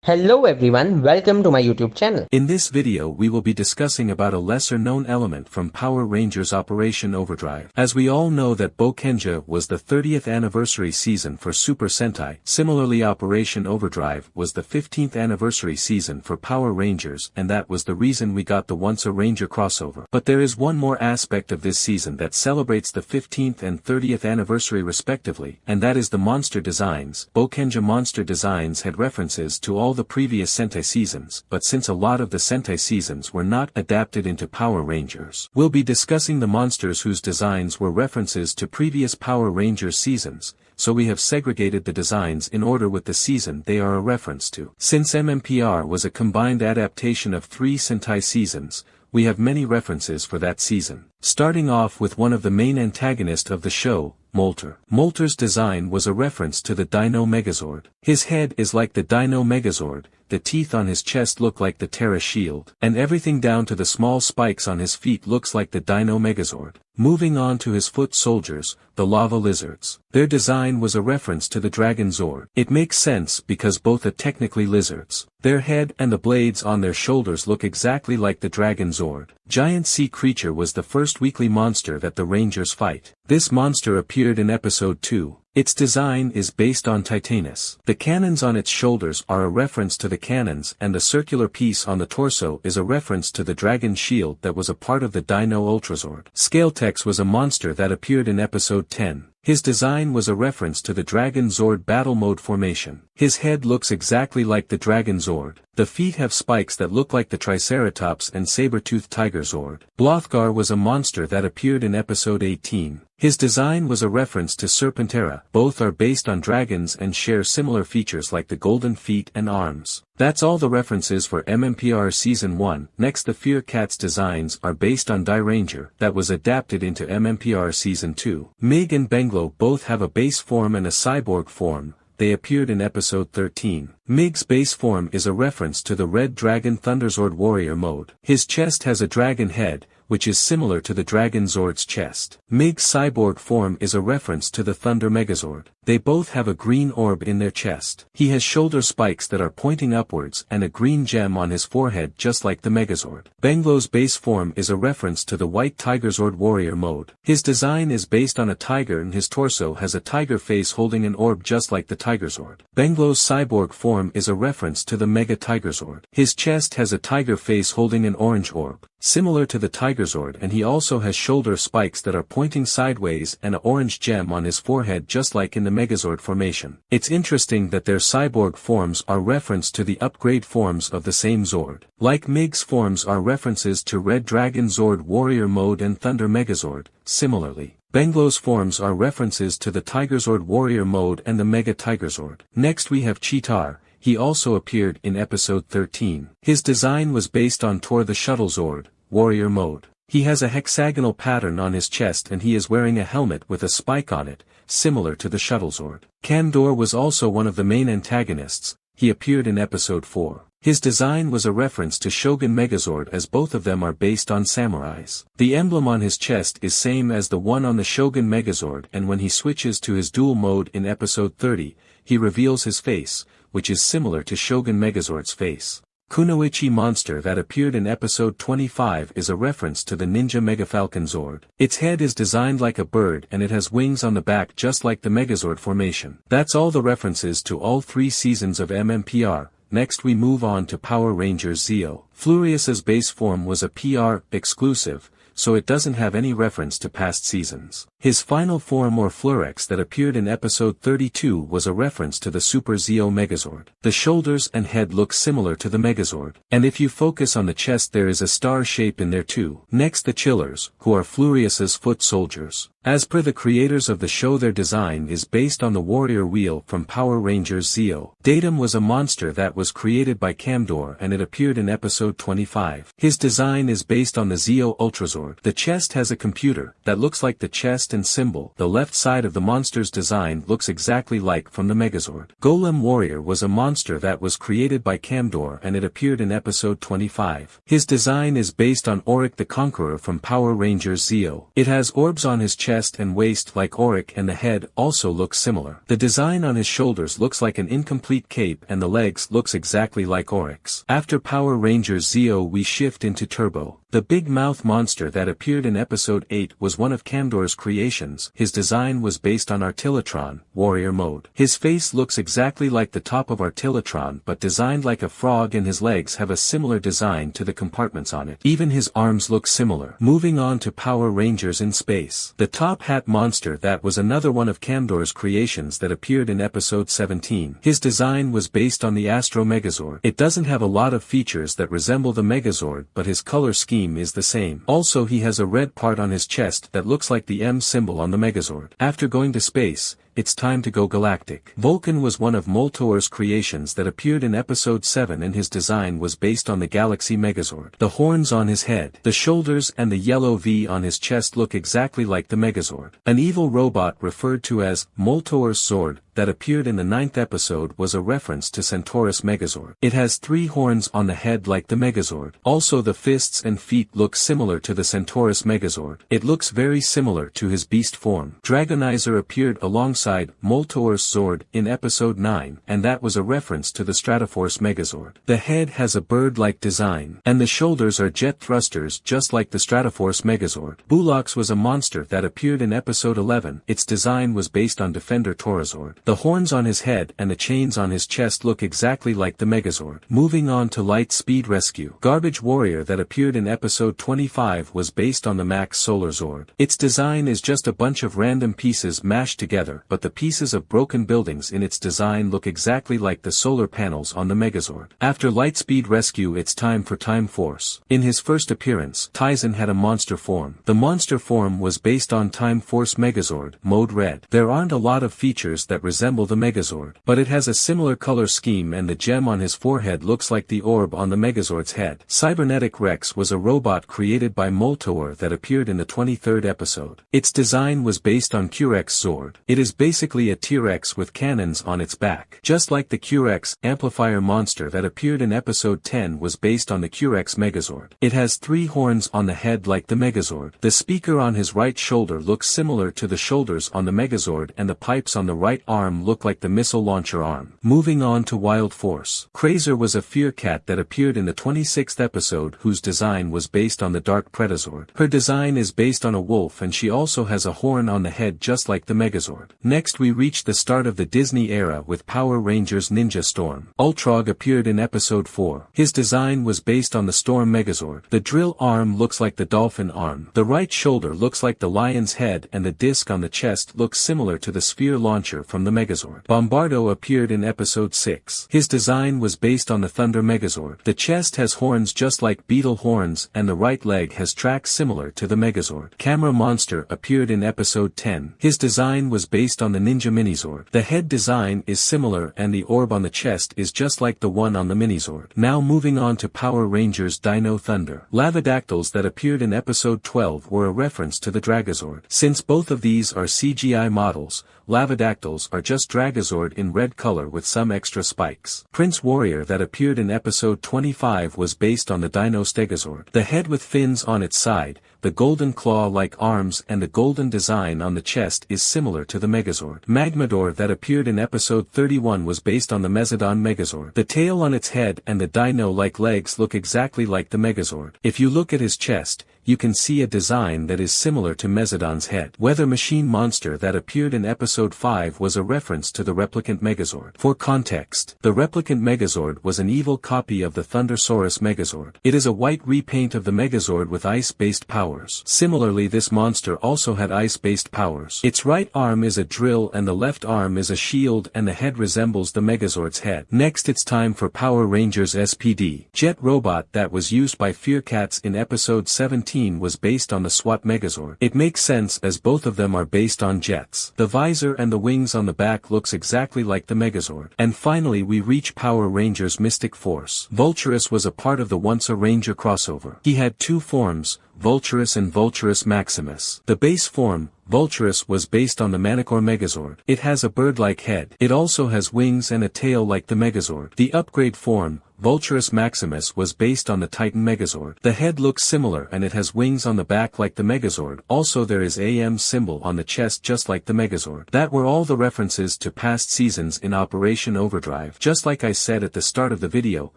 Hello everyone, welcome to my YouTube channel. In this video we will be discussing about a lesser-known element from Power Rangers Operation Overdrive. As we all know that Boukenja was the 30th anniversary season for Super Sentai, similarly Operation Overdrive was the 15th anniversary season for Power Rangers, and that was the reason we got the Once a Ranger crossover. But there is one more aspect of this season that celebrates the 15th and 30th anniversary respectively, and that is the monster designs. Boukenja monster designs had references to all the previous Sentai seasons, but since a lot of the Sentai seasons were not adapted into Power Rangers, we'll be discussing the monsters whose designs were references to previous Power Rangers seasons, so we have segregated the designs in order with the season they are a reference to. Since MMPR was a combined adaptation of 3 Sentai seasons, we have many references for that season. Starting off with one of the main antagonists of the show, Molter. Molter's design was a reference to the Dino Megazord. His head is like the Dino Megazord, the teeth on his chest look like the Terra Shield, and everything down to the small spikes on his feet looks like the Dino Megazord. Moving on to his foot soldiers, the Lava Lizards. Their design was a reference to the Dragon Zord. It makes sense because both are technically lizards. Their head and the blades on their shoulders look exactly like the Dragon Zord. Giant Sea Creature was the first weekly monster that the Rangers fight. This monster appeared in episode 2. Its design is based on Titanus. The cannons on its shoulders are a reference to the cannons, and the circular piece on the torso is a reference to the Dragon Shield that was a part of the Dino Ultrazord. Scaletex was a monster that appeared in episode 10. His design was a reference to the Dragon Zord battle mode formation. His head looks exactly like the Dragon Zord. The feet have spikes that look like the Triceratops and Saber-toothed Tiger Zord. Blothgar was a monster that appeared in episode 18. His design was a reference to Serpentera. Both are based on dragons and share similar features like the golden feet and arms. That's all the references for MMPR Season 1. Next, the Fear Cats designs are based on Dairanger that was adapted into MMPR Season 2. Mig and Benglo both have a base form and a cyborg form. They appeared in episode 13. Mig's base form is a reference to the Red Dragon Thunderzord Warrior mode. His chest has a dragon head, which is similar to the Dragon Zord's chest. Mig's cyborg form is a reference to the Thunder Megazord. They both have a green orb in their chest. He has shoulder spikes that are pointing upwards and a green gem on his forehead just like the Megazord. Benglo's base form is a reference to the White Tigerzord Warrior mode. His design is based on a tiger and his torso has a tiger face holding an orb just like the Tigerzord. Benglo's cyborg form is a reference to the Mega Tigerzord. His chest has a tiger face holding an orange orb, similar to the Tigerzord, and he also has shoulder spikes that are pointing sideways and an orange gem on his forehead just like in the Megazord formation. It's interesting that their cyborg forms are reference to the upgrade forms of the same Zord. Like Mig's forms are references to Red Dragon Zord Warrior mode and Thunder Megazord. Similarly, Benglo's forms are references to the Tigerzord Warrior mode and the Mega Tigerzord. Next we have Cheetar. He also appeared in episode 13. His design was based on Tor the Shuttle Zord, Warrior mode. He has a hexagonal pattern on his chest and he is wearing a helmet with a spike on it, similar to the Shuttle Zord. Kandor was also one of the main antagonists. He appeared in episode 4. His design was a reference to Shogun Megazord as both of them are based on samurais. The emblem on his chest is same as the one on the Shogun Megazord, and when he switches to his dual mode in episode 30, he reveals his face, which is similar to Shogun Megazord's face. Kunoichi monster that appeared in episode 25 is a reference to the Ninja Megafalcon Zord. Its head is designed like a bird and it has wings on the back just like the Megazord formation. That's all the references to all 3 seasons of MMPR. Next we move on to Power Rangers Zeo. Furious' base form was a PR exclusive, so it doesn't have any reference to past seasons. His final form or Flurex that appeared in episode 32 was a reference to the Super Zeo Megazord. The shoulders and head look similar to the Megazord, and if you focus on the chest there is a star shape in there too. Next the Chillers, who are Furious's foot soldiers. As per the creators of the show, their design is based on the Warrior Wheel from Power Rangers Zeo. Datum was a monster that was created by Camdor and it appeared in episode 25. His design is based on the Zeo Ultrazord. The chest has a computer that looks like the chest and symbol. The left side of the monster's design looks exactly like from the Megazord. Golem Warrior was a monster that was created by Camdor and it appeared in episode 25. His design is based on Auric the Conqueror from Power Rangers Zeo. It has orbs on his chest chest and waist like Auric and the head also looks similar. The design on his shoulders looks like an incomplete cape and the legs looks exactly like Auric's. After Power Rangers Zeo we shift into Turbo. The big mouth monster that appeared in episode 8 was one of Kandor's creations. His design was based on Artillatron, Warrior Mode. His face looks exactly like the top of Artillatron but designed like a frog, and his legs have a similar design to the compartments on it. Even his arms look similar. Moving on to Power Rangers in Space. The Top Hat monster that was another one of Kandor's creations that appeared in episode 17. His design was based on the Astro Megazord. It doesn't have a lot of features that resemble the Megazord, but his color scheme is the same. Also, he has a red part on his chest that looks like the M symbol on the Megazord. After going to space, it's time to go galactic. Vulcan was one of Moltor's creations that appeared in episode 7, and his design was based on the Galaxy Megazord. The horns on his head, the shoulders and the yellow V on his chest look exactly like the Megazord. An evil robot referred to as Moltor's Sword that appeared in the 9th episode was a reference to Centaurus Megazord. It has 3 horns on the head like the Megazord. Also, the fists and feet look similar to the Centaurus Megazord. It looks very similar to his beast form. Dragonizer appeared alongside Moltor's Sword in episode 9, and that was a reference to the Stratoforce Megazord. The head has a bird-like design, and the shoulders are jet thrusters just like the Stratoforce Megazord. Bulox was a monster that appeared in episode 11. Its design was based on Defender Torazord. The horns on his head and the chains on his chest look exactly like the Megazord. Moving on to Light Speed Rescue. Garbage Warrior that appeared in episode 25 was based on the Max Solar Zord. Its design is just a bunch of random pieces mashed together, but the pieces of broken buildings in its design look exactly like the solar panels on the Megazord. After Lightspeed Rescue, it's time for Time Force. In his first appearance, Tyson had a monster form. The monster form was based on Time Force Megazord, Mode Red. There aren't a lot of features that resemble the Megazord, but it has a similar color scheme, and the gem on his forehead looks like the orb on the Megazord's head. Cybernetic Rex was a robot created by Moltor that appeared in the 23rd episode. Its design was based on Q-Rex Zord. It is basically a T-Rex with cannons on its back. Just like the Q-Rex amplifier monster that appeared in episode 10 was based on the Q-Rex Megazord. It has 3 horns on the head like the Megazord. The speaker on his right shoulder looks similar to the shoulders on the Megazord, and the pipes on the right arm look like the missile launcher arm. Moving on to Wild Force. Krazer was a fear cat that appeared in the 26th episode whose design was based on the Dark Predazord. Her design is based on a wolf, and she also has a horn on the head just like the Megazord. Next we reach the start of the Disney era with Power Rangers Ninja Storm. Ultrog appeared in episode 4. His design was based on the Storm Megazord. The drill arm looks like the dolphin arm. The right shoulder looks like the lion's head, and the disc on the chest looks similar to the sphere launcher from the Megazord. Bombardo appeared in episode 6. His design was based on the Thunder Megazord. The chest has horns just like beetle horns, and the right leg has tracks similar to the Megazord. Camera Monster appeared in episode 10. His design was based on the Ninja Minizord. The head design is similar, and the orb on the chest is just like the one on the Minizord. Now moving on to Power Rangers Dino Thunder. Lavadactyls that appeared in episode 12 were a reference to the Dragazord. Since both of these are CGI models, Lavadactyls are just Dragazord in red color with some extra spikes. Prince Warrior that appeared in episode 25 was based on the Dino Stegazord. The head with fins on its side, the golden claw-like arms and the golden design on the chest is similar to the Megazord. Magmador that appeared in episode 31 was based on the Mezzodon Megazord. The tail on its head and the dino-like legs look exactly like the Megazord. If you look at his chest, you can see a design that is similar to Mezzodon's head. Weather Machine Monster that appeared in episode 5 was a reference to the Replicant Megazord. For context, the Replicant Megazord was an evil copy of the Thundersaurus Megazord. It is a white repaint of the Megazord with ice-based powers. Similarly, this monster also had ice-based powers. Its right arm is a drill and the left arm is a shield, and the head resembles the Megazord's head. Next it's time for Power Rangers SPD. Jet Robot that was used by Fearcats in episode 17 was based on the SWAT Megazord. It makes sense as both of them are based on jets. The visor and the wings on the back looks exactly like the Megazord. And finally we reach Power Rangers Mystic Force. Vulturus was a part of the Once a Ranger crossover. He had 2 forms, Vulturus and Vulturus Maximus. The base form, Vulturus, was based on the Manticore Megazord. It has a bird-like head. It also has wings and a tail like the Megazord. The upgrade form, Vulturus Maximus was based on the Titan Megazord. The head looks similar and it has wings on the back like the Megazord. Also there is AM symbol on the chest just like the Megazord. That were all the references to past seasons in Operation Overdrive. Just like I said at the start of the video,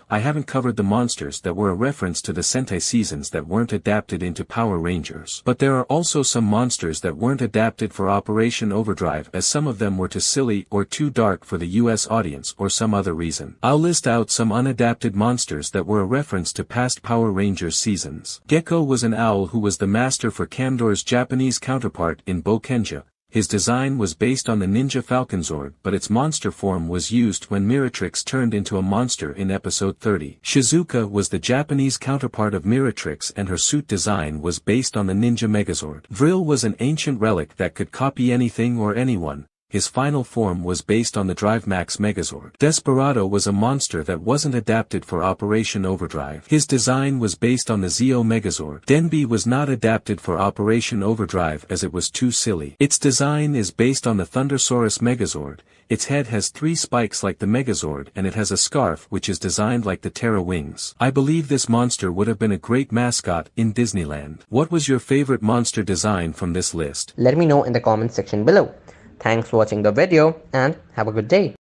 I haven't covered the monsters that were a reference to the Sentai seasons that weren't adapted into Power Rangers. But there are also some monsters that weren't adapted for Operation Overdrive, as some of them were too silly or too dark for the US audience or some other reason. I'll list out some unadapted monsters that were a reference to past Power Rangers seasons. Gecko was an owl who was the master for Kamdor's Japanese counterpart in Bokenja. His design was based on the Ninja Falconzord, but its monster form was used when Miratrix turned into a monster in episode 30. Shizuka was the Japanese counterpart of Miratrix and her suit design was based on the Ninja Megazord. Vril was an ancient relic that could copy anything or anyone. His final form was based on the Drive Max Megazord. Desperado was a monster that wasn't adapted for Operation Overdrive. His design was based on the Zeo Megazord. Denby was not adapted for Operation Overdrive as it was too silly. Its design is based on the Thundersaurus Megazord. Its head has 3 spikes like the Megazord and it has a scarf which is designed like the Terra wings. I believe this monster would have been a great mascot in Disneyland. What was your favorite monster design from this list? Let me know in the comment section below. Thanks for watching the video and have a good day.